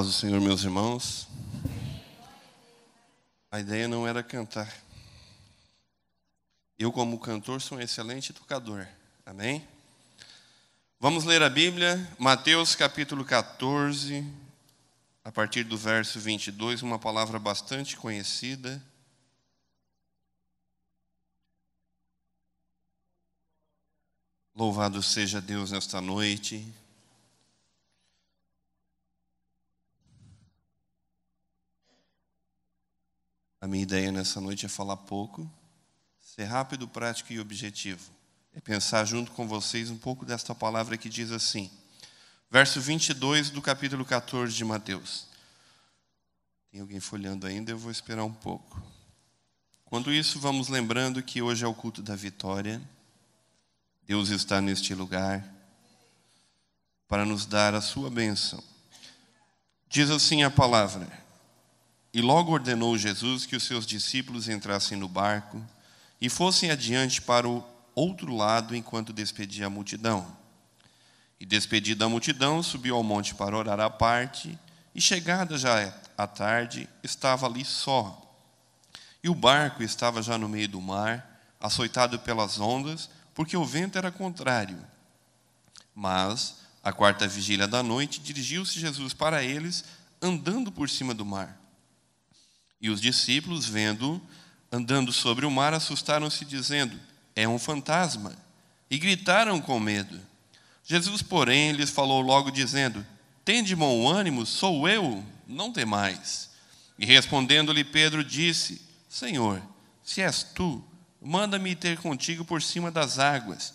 Paz do Senhor, meus irmãos. A ideia não era cantar. Eu, como cantor, sou um excelente tocador. Amém? Vamos ler a Bíblia, Mateus capítulo 14, a partir do verso 22, uma palavra bastante conhecida. Louvado seja Deus nesta noite. A minha ideia nessa noite é falar pouco, ser rápido, prático e objetivo. É pensar junto com vocês um pouco desta palavra que diz assim, verso 22 do capítulo 14 de Mateus. Tem alguém folhando ainda? Eu vou esperar um pouco. Enquanto isso, vamos lembrando que hoje é o culto da vitória. Deus está neste lugar para nos dar a sua bênção. Diz assim a palavra. E logo ordenou Jesus que os seus discípulos entrassem no barco e fossem adiante para o outro lado enquanto despedia a multidão. E despedida a multidão, subiu ao monte para orar à parte, e chegada já à tarde, estava ali só. E o barco estava já no meio do mar, açoitado pelas ondas, porque o vento era contrário. Mas, à quarta vigília da noite, dirigiu-se Jesus para eles, andando por cima do mar. E os discípulos, vendo-o andando sobre o mar, assustaram-se, dizendo, é um fantasma, e gritaram com medo. Jesus, porém, lhes falou logo, dizendo, tende bom ânimo, sou eu, não temais. E respondendo-lhe Pedro, disse, Senhor, se és tu, manda-me ter contigo por cima das águas.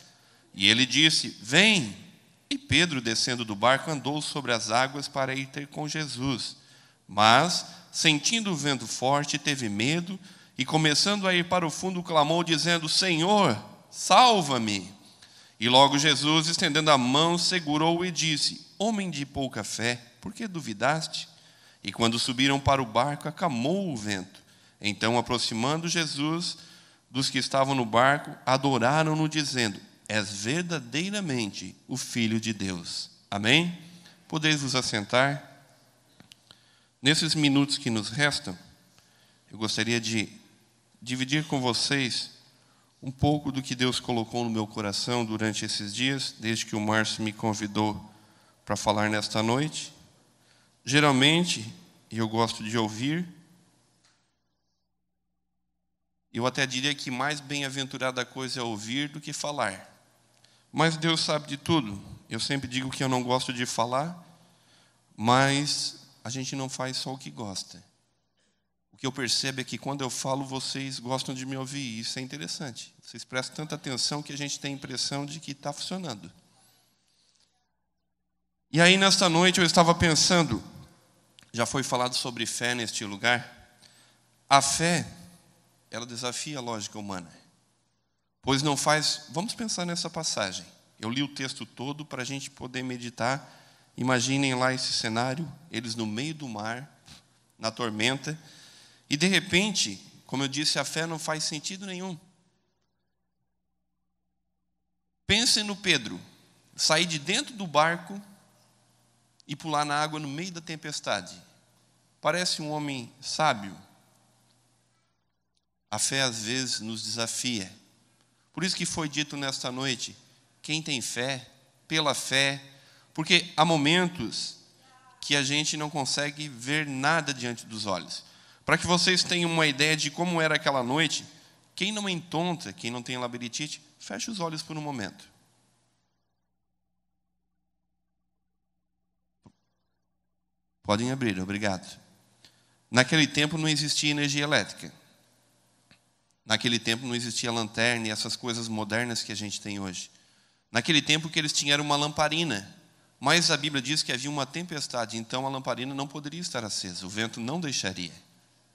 E ele disse, vem. E Pedro, descendo do barco, andou sobre as águas para ir ter com Jesus. Mas, sentindo o vento forte, teve medo e, começando a ir para o fundo, clamou, dizendo, Senhor, salva-me. E logo Jesus, estendendo a mão, segurou-o e disse, homem de pouca fé, por que duvidaste? E quando subiram para o barco, acalmou o vento. Então, aproximando Jesus dos que estavam no barco, adoraram-no, dizendo, és verdadeiramente o Filho de Deus. Amém? Podeis vos assentar? Nesses minutos que nos restam, eu gostaria de dividir com vocês um pouco do que Deus colocou no meu coração durante esses dias, desde que o Márcio me convidou para falar nesta noite. Geralmente, e eu gosto de ouvir, eu até diria que mais bem-aventurada coisa é ouvir do que falar. Mas Deus sabe de tudo. Eu sempre digo que eu não gosto de falar, mas a gente não faz só o que gosta. O que eu percebo é que quando eu falo, vocês gostam de me ouvir. Isso é interessante. Vocês prestam tanta atenção que a gente tem a impressão de que está funcionando. E aí, nesta noite, eu estava pensando, já foi falado sobre fé neste lugar. A fé, ela desafia a lógica humana. Pois não faz... Vamos pensar nessa passagem. Eu li o texto todo para a gente poder meditar. Imaginem lá esse cenário, eles no meio do mar, na tormenta, e de repente, como eu disse, a fé não faz sentido nenhum. Pensem no Pedro, sair de dentro do barco e pular na água no meio da tempestade. Parece um homem sábio. A fé às vezes nos desafia. Por isso que foi dito nesta noite, quem tem fé, pela fé, porque há momentos que a gente não consegue ver nada diante dos olhos. Para que vocês tenham uma ideia de como era aquela noite, quem não é tonta, quem não tem labirintite, feche os olhos por um momento. Podem abrir, obrigado. Naquele tempo não existia energia elétrica. Naquele tempo não existia lanterna e essas coisas modernas que a gente tem hoje. Naquele tempo o que eles tinham era uma lamparina. Mas a Bíblia diz que havia uma tempestade, então a lamparina não poderia estar acesa, o vento não deixaria.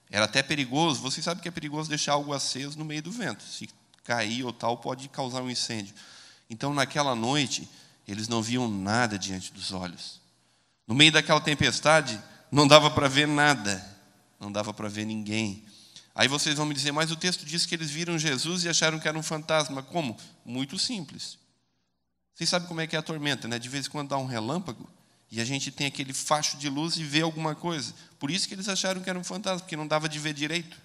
Era até perigoso, vocês sabem que é perigoso deixar algo aceso no meio do vento. Se cair ou tal, pode causar um incêndio. Então, naquela noite, eles não viam nada diante dos olhos. No meio daquela tempestade, não dava para ver nada, não dava para ver ninguém. Aí vocês vão me dizer, mas o texto diz que eles viram Jesus e acharam que era um fantasma. Como? Muito simples. Vocês sabem como é que é a tormenta, né? De vez em quando dá um relâmpago e a gente tem aquele facho de luz e vê alguma coisa. Por isso que eles acharam que era um fantasma, porque não dava de ver direito.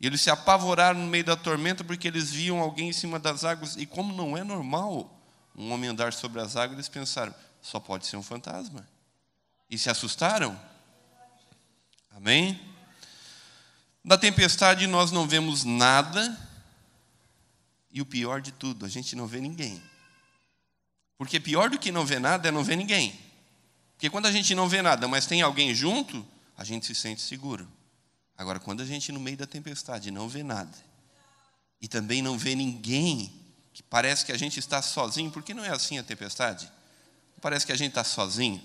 E eles se apavoraram no meio da tormenta porque eles viam alguém em cima das águas. E como não é normal um homem andar sobre as águas, eles pensaram, só pode ser um fantasma. E se assustaram. Amém? Na tempestade nós não vemos nada. E o pior de tudo, a gente não vê ninguém. Porque pior do que não ver nada é não ver ninguém. Porque quando a gente não vê nada, mas tem alguém junto, a gente se sente seguro. Agora, quando a gente no meio da tempestade não vê nada, e também não vê ninguém, que parece que a gente está sozinho, porque não é assim a tempestade? Parece que a gente está sozinho.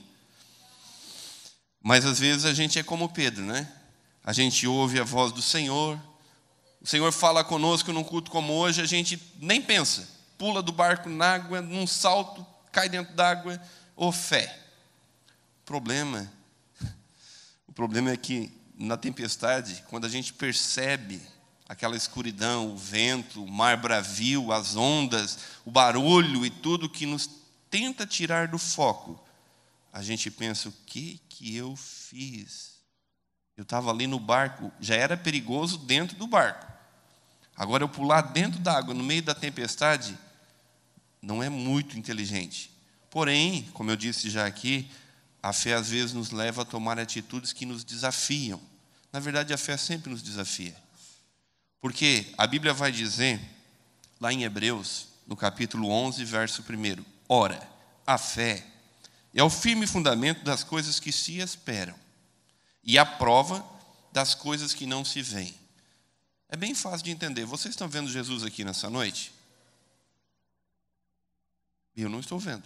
Mas às vezes a gente é como Pedro, né? A gente ouve a voz do Senhor, o Senhor fala conosco num culto como hoje, a gente nem pensa, pula do barco na água, num salto, cai dentro d'água, ou fé. O problema é que na tempestade, quando a gente percebe aquela escuridão, o vento, o mar bravio, as ondas, o barulho e tudo que nos tenta tirar do foco, a gente pensa, o que eu fiz? Eu estava ali no barco, já era perigoso dentro do barco. Agora eu pular dentro da água, no meio da tempestade, não é muito inteligente. Porém, como eu disse já aqui, a fé às vezes nos leva a tomar atitudes que nos desafiam. Na verdade, a fé sempre nos desafia. Porque a Bíblia vai dizer, lá em Hebreus, no capítulo 11, verso 1, ora, a fé é o firme fundamento das coisas que se esperam e a prova das coisas que não se veem. É bem fácil de entender. Vocês estão vendo Jesus aqui nessa noite? Eu não estou vendo.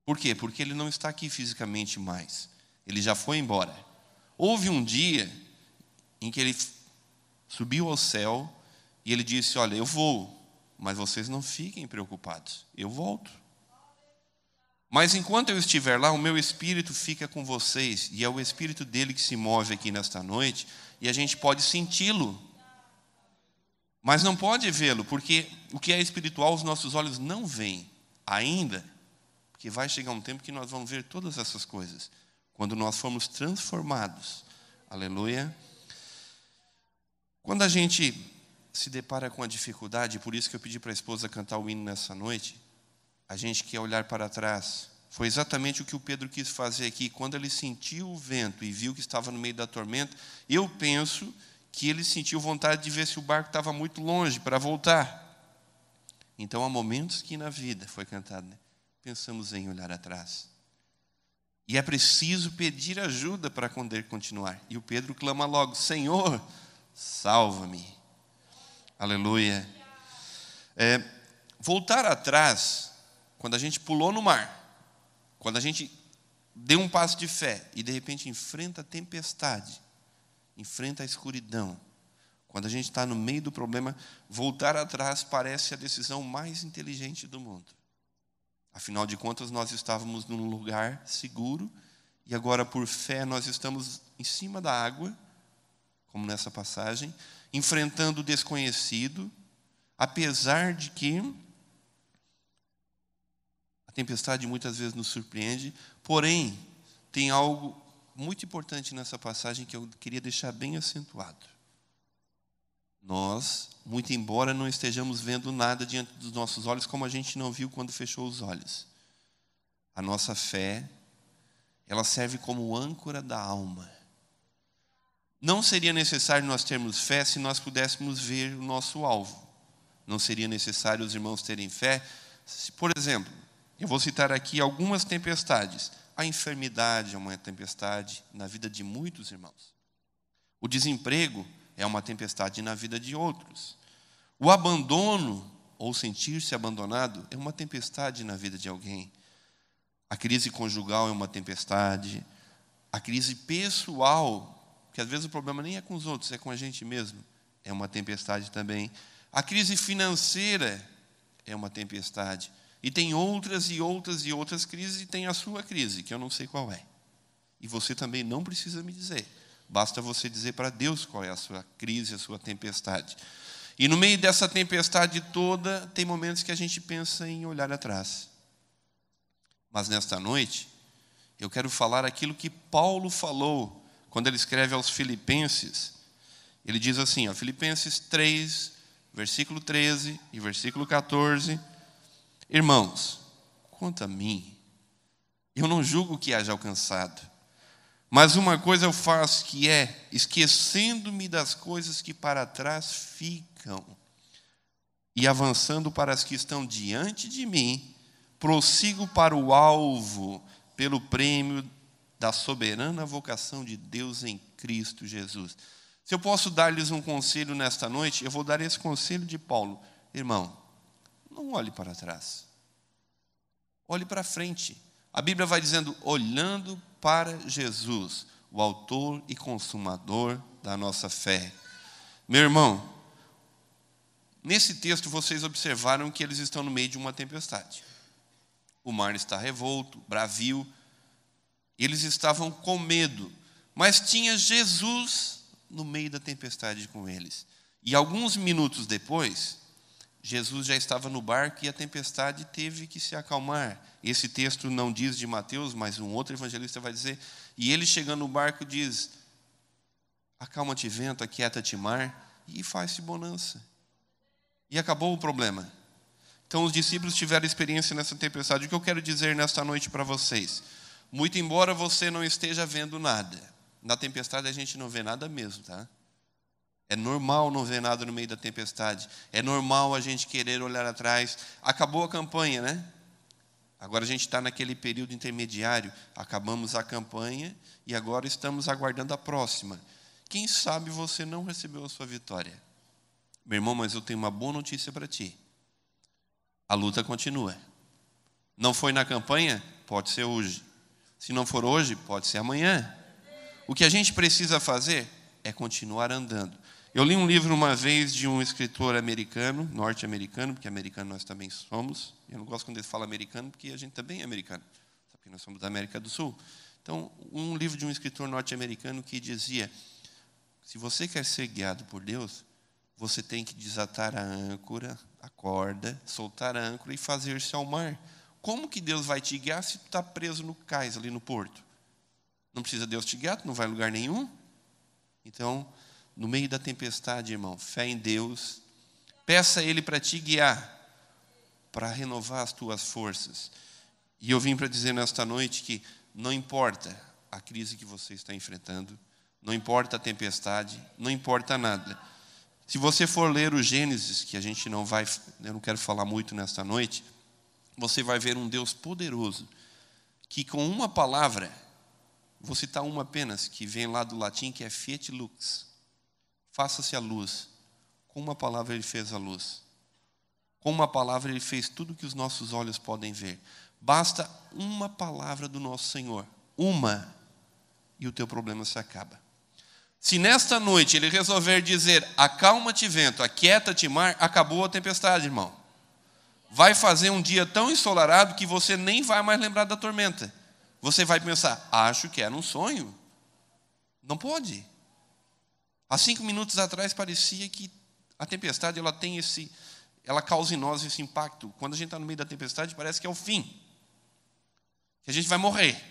Por quê? Porque ele não está aqui fisicamente mais. Ele já foi embora. Houve um dia em que ele subiu ao céu e ele disse, olha, eu vou, mas vocês não fiquem preocupados, eu volto. Mas enquanto eu estiver lá, o meu espírito fica com vocês, e é o espírito dele que se move aqui nesta noite, e a gente pode senti-lo, mas não pode vê-lo, porque o que é espiritual os nossos olhos não veem ainda. Porque vai chegar um tempo que nós vamos ver todas essas coisas. Quando nós formos transformados. Aleluia. Quando a gente se depara com a dificuldade, por isso que eu pedi para a esposa cantar o hino nessa noite, a gente quer olhar para trás. Foi exatamente o que o Pedro quis fazer aqui. Quando ele sentiu o vento e viu que estava no meio da tormenta, eu penso que ele sentiu vontade de ver se o barco estava muito longe para voltar. Então há momentos que na vida, foi cantado, né? Pensamos em olhar atrás. E é preciso pedir ajuda para poder continuar. E o Pedro clama logo, Senhor, salva-me. Aleluia. Voltar atrás, quando a gente pulou no mar, quando a gente deu um passo de fé e de repente enfrenta a tempestade, enfrenta a escuridão, quando a gente está no meio do problema, voltar atrás parece a decisão mais inteligente do mundo. Afinal de contas, nós estávamos num lugar seguro e agora, por fé, nós estamos em cima da água, como nessa passagem, enfrentando o desconhecido, apesar de que a tempestade muitas vezes nos surpreende. Porém, tem algo muito importante nessa passagem que eu queria deixar bem acentuado. Nós, muito embora não estejamos vendo nada diante dos nossos olhos, como a gente não viu quando fechou os olhos, a nossa fé, ela serve como âncora da alma. Não seria necessário nós termos fé se nós pudéssemos ver o nosso alvo. Não seria necessário os irmãos terem fé se, por exemplo, eu vou citar aqui algumas tempestades. A enfermidade é uma tempestade na vida de muitos irmãos. O desemprego é uma tempestade na vida de outros. O abandono, ou sentir-se abandonado, é uma tempestade na vida de alguém. A crise conjugal é uma tempestade. A crise pessoal, que às vezes o problema nem é com os outros, é com a gente mesmo, é uma tempestade também. A crise financeira é uma tempestade. E tem outras e outras e outras crises, e tem a sua crise, que eu não sei qual é. E você também não precisa me dizer. Basta você dizer para Deus qual é a sua crise, a sua tempestade. E no meio dessa tempestade toda, tem momentos que a gente pensa em olhar atrás. Mas nesta noite, eu quero falar aquilo que Paulo falou quando ele escreve aos Filipenses. Ele diz assim, ó, Filipenses 3, versículo 13 e versículo 14. Irmãos, quanto a mim, eu não julgo que haja alcançado, mas uma coisa eu faço, que é, esquecendo-me das coisas que para trás ficam e avançando para as que estão diante de mim, prossigo para o alvo, pelo prêmio da soberana vocação de Deus em Cristo Jesus. Se eu posso dar-lhes um conselho nesta noite, eu vou dar esse conselho de Paulo. Irmão, não olhe para trás. Olhe para frente. A Bíblia vai dizendo, olhando para Jesus, o autor e consumador da nossa fé. Meu irmão, nesse texto vocês observaram que eles estão no meio de uma tempestade. O mar está revolto, bravio. Eles estavam com medo, mas tinha Jesus no meio da tempestade com eles. E alguns minutos depois, Jesus já estava no barco e a tempestade teve que se acalmar. Esse texto não diz de Mateus, mas um outro evangelista vai dizer, e ele chegando no barco diz, acalma-te vento, aquieta-te mar, e faz-se bonança. E acabou o problema. Então os discípulos tiveram experiência nessa tempestade. O que eu quero dizer nesta noite para vocês? Muito embora você não esteja vendo nada, na tempestade a gente não vê nada mesmo, tá? É normal não ver nada no meio da tempestade. É normal a gente querer olhar atrás. Acabou a campanha, né? Agora a gente está naquele período intermediário. Acabamos a campanha e agora estamos aguardando a próxima. Quem sabe você não recebeu a sua vitória? Meu irmão, mas eu tenho uma boa notícia para ti. A luta continua. Não foi na campanha? Pode ser hoje. Se não for hoje, pode ser amanhã. O que a gente precisa fazer é continuar andando. Eu li um livro uma vez de um escritor americano, norte-americano, porque americano nós também somos. Eu não gosto quando ele fala americano, porque a gente também é americano, porque nós somos da América do Sul. Então, um livro de um escritor norte-americano que dizia, se você quer ser guiado por Deus, você tem que desatar a âncora, a corda, soltar a âncora e fazer-se ao mar. Como que Deus vai te guiar se tu está preso no cais, ali no porto? Não precisa Deus te guiar, tu não vai a lugar nenhum. Então, no meio da tempestade, irmão, fé em Deus, peça a Ele para te guiar, para renovar as tuas forças. E eu vim para dizer nesta noite que não importa a crise que você está enfrentando, não importa a tempestade, não importa nada. Se você for ler o Gênesis, que eu não quero falar muito nesta noite, você vai ver um Deus poderoso, que com uma palavra, vou citar uma apenas, que vem lá do latim, que é fiat lux. Faça-se a luz. Com uma palavra ele fez a luz. Com uma palavra ele fez tudo que os nossos olhos podem ver. Basta uma palavra do nosso Senhor. Uma. E o teu problema se acaba. Se nesta noite ele resolver dizer, acalma-te vento, aquieta-te mar, acabou a tempestade, irmão. Vai fazer um dia tão ensolarado que você nem vai mais lembrar da tormenta. Você vai pensar, acho que era um sonho. Não pode. Há 5 minutos atrás parecia que a tempestade ela causa em nós esse impacto. Quando a gente está no meio da tempestade, parece que é o fim. Que a gente vai morrer.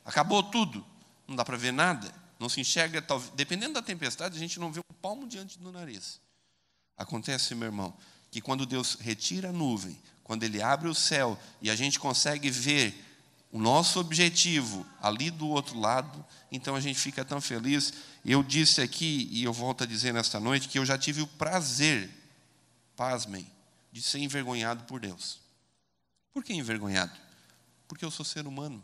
Acabou tudo. Não dá para ver nada. Não se enxerga. Dependendo da tempestade, a gente não vê um palmo diante do nariz. Acontece, meu irmão, que quando Deus retira a nuvem, quando Ele abre o céu e a gente consegue ver o nosso objetivo ali do outro lado, então a gente fica tão feliz. Eu disse aqui, e eu volto a dizer nesta noite, que eu já tive o prazer, pasmem, de ser envergonhado por Deus. Por que envergonhado? Porque eu sou ser humano.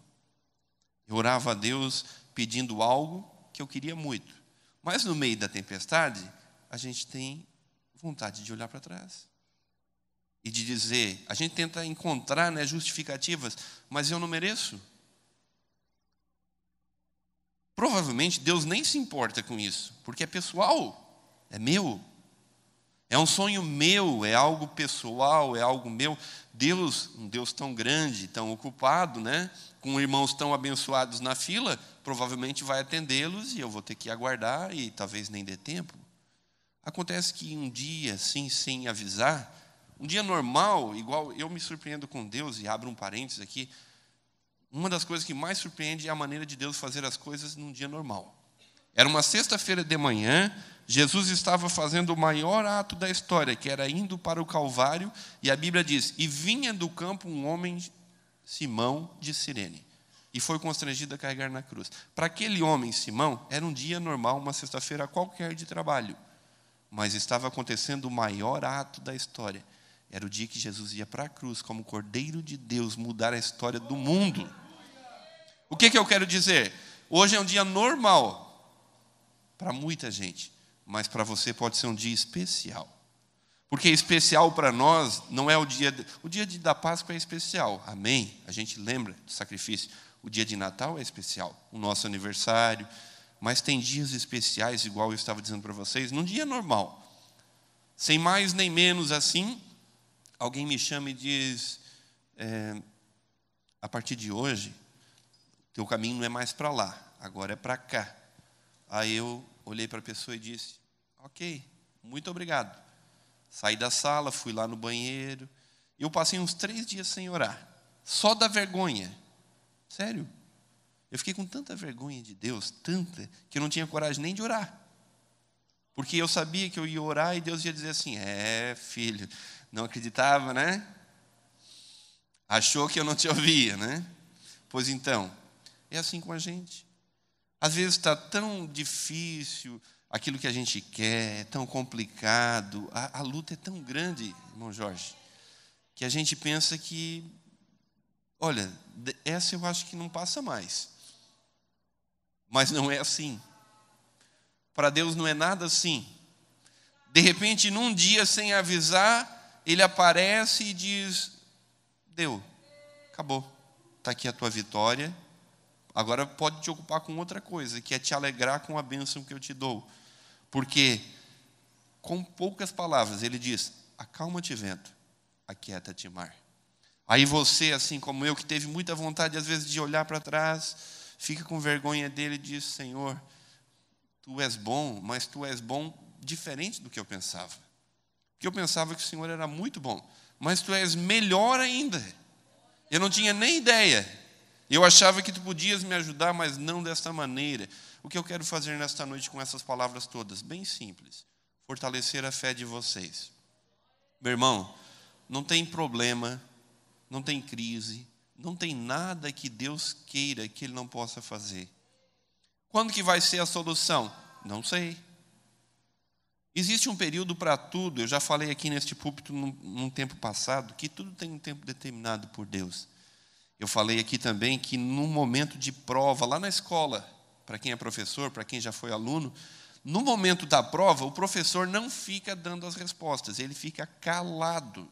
Eu orava a Deus pedindo algo que eu queria muito. Mas no meio da tempestade, a gente tem vontade de olhar para trás. E de dizer, a gente tenta encontrar, né, justificativas, mas eu não mereço. Provavelmente Deus nem se importa com isso, porque é pessoal, é meu. É um sonho meu, é algo pessoal, é algo meu. Deus, um Deus tão grande, tão ocupado, né, com irmãos tão abençoados na fila, provavelmente vai atendê-los e eu vou ter que aguardar e talvez nem dê tempo. Acontece que um dia, assim, sem avisar, um dia normal, igual eu me surpreendo com Deus, e abro um parênteses aqui, Uma das coisas que mais surpreende é a maneira de Deus fazer as coisas num dia normal. Era uma sexta-feira de manhã, Jesus estava fazendo o maior ato da história, que era indo para o Calvário, e a Bíblia diz, e vinha do campo um homem, Simão de Cirene, e foi constrangido a carregar na cruz. Para aquele homem, Simão, era um dia normal, uma sexta-feira qualquer de trabalho, mas estava acontecendo o maior ato da história. Era o dia que Jesus ia para a cruz, como Cordeiro de Deus, mudar a história do mundo. O que eu quero dizer? Hoje é um dia normal para muita gente, mas para você pode ser um dia especial. Porque especial para nós não é o dia da Páscoa é especial, amém? A gente lembra do sacrifício. O dia de Natal é especial, o nosso aniversário, mas tem dias especiais, igual eu estava dizendo para vocês, num dia normal. Sem mais nem menos assim, alguém me chama e diz, a partir de hoje, teu caminho não é mais para lá, agora é para cá. Aí eu olhei para a pessoa e disse, ok, muito obrigado. Saí da sala, fui lá no banheiro, e eu passei uns 3 dias sem orar, só da vergonha. Sério, eu fiquei com tanta vergonha de Deus, tanta, que eu não tinha coragem nem de orar. Porque eu sabia que eu ia orar e Deus ia dizer assim, filho, não acreditava, né? Achou que eu não te ouvia, né? Pois então, é assim com a gente. Às vezes está tão difícil aquilo que a gente quer, é tão complicado, a luta é tão grande, irmão Jorge, que a gente pensa que, olha, essa eu acho que não passa mais. Mas não é assim. Para Deus não é nada assim. De repente, num dia, sem avisar, Ele aparece e diz, deu, acabou, está aqui a tua vitória. Agora pode te ocupar com outra coisa, que é te alegrar com a bênção que eu te dou. Porque, com poucas palavras, ele diz, acalma-te vento, aquieta-te mar. Aí você, assim como eu, que teve muita vontade, às vezes, de olhar para trás, fica com vergonha dele e diz, Senhor, tu és bom, mas tu és bom diferente do que eu pensava. Porque eu pensava que o Senhor era muito bom, mas tu és melhor ainda. Eu não tinha nem ideia. Eu achava que tu podias me ajudar, mas não desta maneira. O que eu quero fazer nesta noite com essas palavras todas? Bem simples. Fortalecer a fé de vocês. Meu irmão, não tem problema, não tem crise, não tem nada que Deus queira que Ele não possa fazer. Quando que vai ser a solução? Não sei. Existe um período para tudo. Eu já falei aqui neste púlpito num tempo passado, que tudo tem um tempo determinado por Deus. Eu falei aqui também que num momento de prova, lá na escola, para quem é professor, para quem já foi aluno, no momento da prova, o professor não fica dando as respostas, ele fica calado.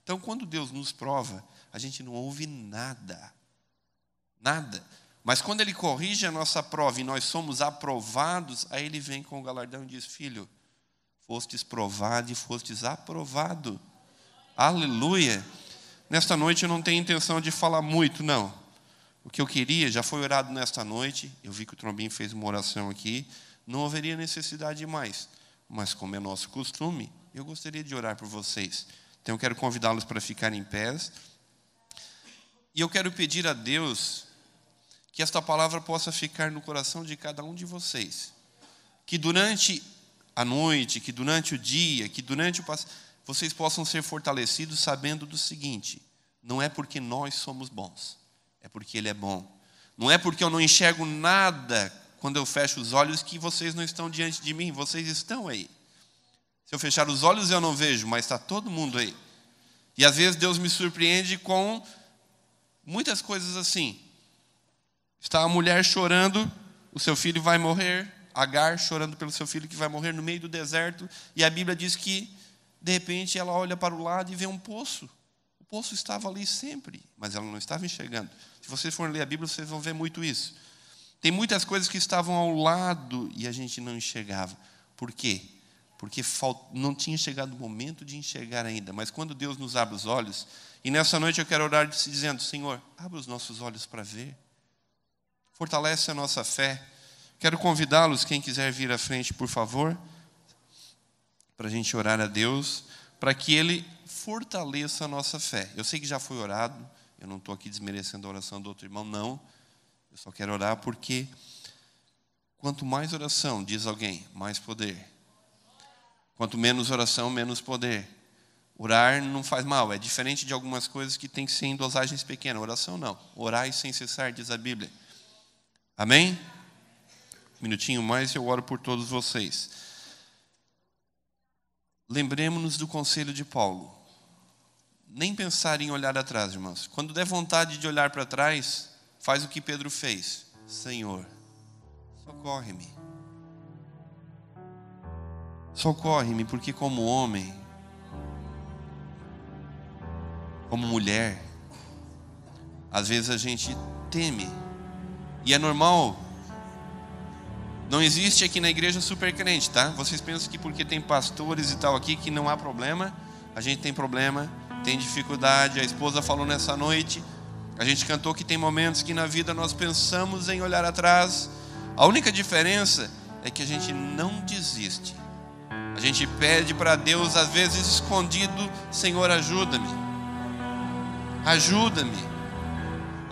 Então, quando Deus nos prova, a gente não ouve nada. Nada. Mas quando Ele corrige a nossa prova e nós somos aprovados, aí Ele vem com o galardão e diz, filho, fostes provado e fostes aprovado. Aleluia! Nesta noite eu não tenho intenção de falar muito, não. O que eu queria, já foi orado nesta noite, eu vi que o Trombinho fez uma oração aqui, não haveria necessidade de mais. Mas como é nosso costume, eu gostaria de orar por vocês. Então eu quero convidá-los para ficarem em pés. E eu quero pedir a Deus que esta palavra possa ficar no coração de cada um de vocês. Que durante a noite, que durante o dia, que durante vocês possam ser fortalecidos sabendo do seguinte, não é porque nós somos bons, é porque Ele é bom. Não é porque eu não enxergo nada quando eu fecho os olhos que vocês não estão diante de mim, vocês estão aí. Se eu fechar os olhos eu não vejo, mas está todo mundo aí. E às vezes Deus me surpreende com muitas coisas assim. Está a mulher chorando, o seu filho vai morrer, Agar chorando pelo seu filho que vai morrer no meio do deserto, e a Bíblia diz que, de repente, ela olha para o lado e vê um poço. O poço estava ali sempre, mas ela não estava enxergando. Se vocês forem ler a Bíblia, vocês vão ver muito isso. Tem muitas coisas que estavam ao lado e a gente não enxergava. Por quê? Porque não tinha chegado o momento de enxergar ainda. Mas quando Deus nos abre os olhos, e nessa noite eu quero orar dizendo, Senhor, abre os nossos olhos para ver. Fortalece a nossa fé. Quero convidá-los, quem quiser vir à frente, por favor, para a gente orar a Deus, para que Ele fortaleça a nossa fé. Eu sei que já foi orado, Eu não estou aqui desmerecendo a oração do outro irmão, não. Eu só quero orar porque quanto mais oração, diz alguém, mais poder. Quanto menos oração, menos poder. Orar não faz mal, é diferente de algumas coisas que tem que ser em dosagens pequenas. Oração não. Orai sem cessar, diz a Bíblia. Amém? Um minutinho mais e eu oro por todos vocês. Lembremos-nos do conselho de Paulo. Nem pensar em olhar atrás, irmãos. Quando der vontade de olhar para trás, faz o que Pedro fez. Senhor, socorre-me. Socorre-me, porque como homem, como mulher, às vezes a gente teme. E é normal. Não existe aqui na igreja super crente, tá? Vocês pensam que porque tem pastores e tal aqui que não há problema. A gente tem problema, tem dificuldade. A esposa falou nessa noite, a gente cantou que tem momentos que na vida nós pensamos em olhar atrás. A única diferença é que a gente não desiste. A gente pede para Deus, às vezes escondido, Senhor, ajuda-me. Ajuda-me.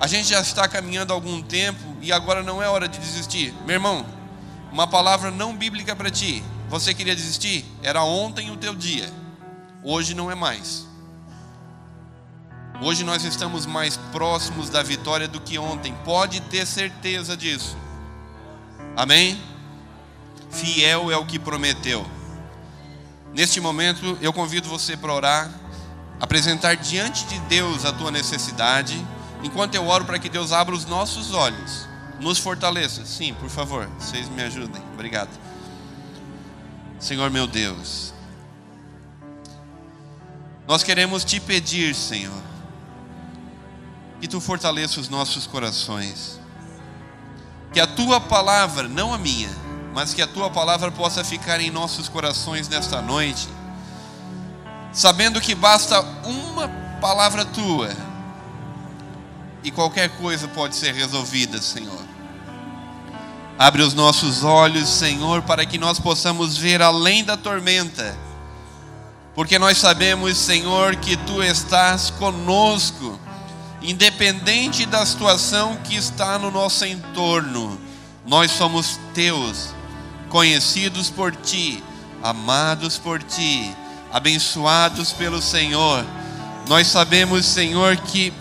A gente já está caminhando há algum tempo e agora não é hora de desistir. Meu irmão, uma palavra não bíblica para ti. Você queria desistir? Era ontem o teu dia. Hoje não é mais. Hoje nós estamos mais próximos da vitória do que ontem. Pode ter certeza disso. Amém? Fiel é o que prometeu. Neste momento eu convido você para orar, apresentar diante de Deus a tua necessidade, enquanto eu oro para que Deus abra os nossos olhos, nos fortaleça. Sim, por favor, vocês me ajudem. Obrigado. Senhor meu Deus, nós queremos te pedir, Senhor, que tu fortaleça os nossos corações, que a tua palavra, não a minha, mas que a tua palavra possa ficar em nossos corações nesta noite, sabendo que basta uma palavra tua e qualquer coisa pode ser resolvida, Senhor. Abre os nossos olhos, Senhor, para que nós possamos ver além da tormenta, porque nós sabemos, Senhor, que tu estás conosco, independente da situação que está no nosso entorno. Nós somos teus, conhecidos por ti, amados por ti, abençoados pelo Senhor. Nós sabemos, Senhor, que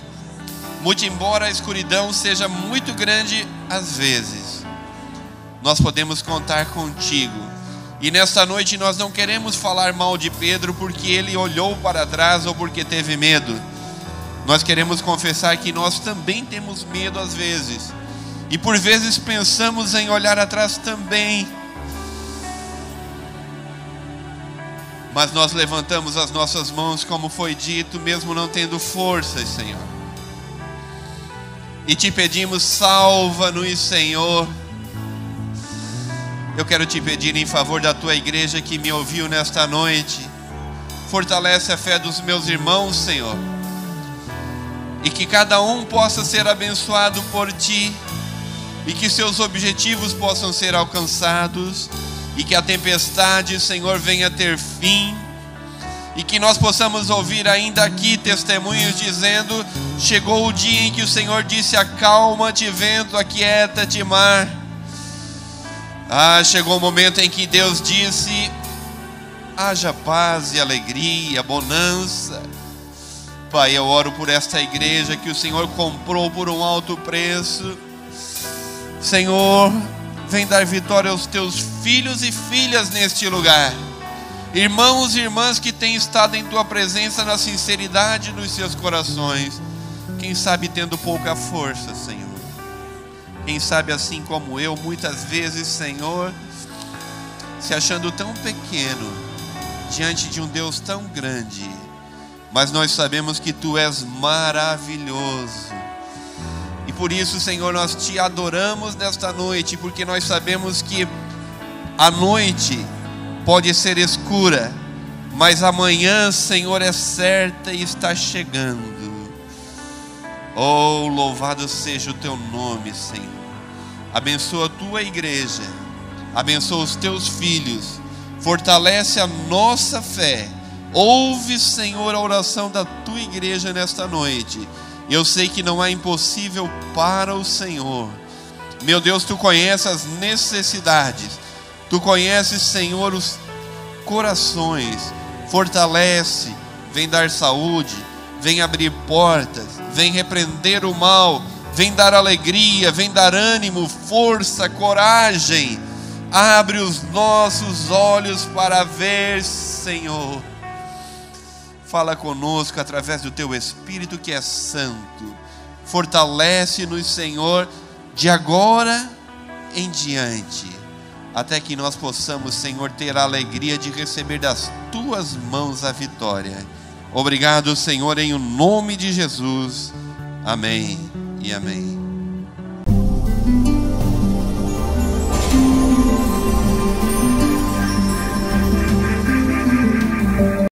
muito embora a escuridão seja muito grande às vezes, nós podemos contar contigo. E nesta noite nós não queremos falar mal de Pedro porque ele olhou para trás ou porque teve medo. Nós queremos confessar que nós também temos medo às vezes, e por vezes pensamos em olhar atrás também. Mas nós levantamos as nossas mãos, como foi dito, mesmo não tendo forças, Senhor. E te pedimos, salva-nos, Senhor. Eu quero te pedir em favor da tua igreja que me ouviu nesta noite. Fortalece a fé dos meus irmãos, Senhor. E que cada um possa ser abençoado por ti. E que seus objetivos possam ser alcançados. E que a tempestade, Senhor, venha ter fim. E que nós possamos ouvir ainda aqui testemunhos dizendo: chegou o dia em que o Senhor disse: acalma-te vento, aquieta-te mar. Chegou o momento em que Deus disse: haja paz e alegria, bonança. Pai, eu oro por esta igreja que o Senhor comprou por um alto preço. Senhor, vem dar vitória aos teus filhos e filhas neste lugar. Irmãos e irmãs que têm estado em tua presença na sinceridade dos seus corações. Quem sabe tendo pouca força, Senhor. Quem sabe assim como eu, muitas vezes, Senhor, se achando tão pequeno diante de um Deus tão grande. Mas nós sabemos que tu és maravilhoso. E por isso, Senhor, nós te adoramos nesta noite, porque nós sabemos que a noite pode ser escura, mas amanhã, Senhor, é certa e está chegando. Oh, louvado seja o teu nome, Senhor. Abençoa a tua igreja, abençoa os teus filhos, fortalece a nossa fé. Ouve, Senhor, a oração da tua igreja nesta noite Eu sei que não há impossível para o Senhor. Meu Deus, Tu conheces as necessidades. Tu conheces, Senhor, os corações. Fortalece, vem dar saúde, vem abrir portas, vem repreender o mal, vem dar alegria, vem dar ânimo, força, coragem. Abre os nossos olhos para ver, Senhor. Fala conosco através do Teu Espírito que é santo. Fortalece-nos, Senhor, de agora em diante, até que nós possamos, Senhor, ter a alegria de receber das Tuas mãos a vitória. Obrigado, Senhor, em o nome de Jesus. Amém e amém.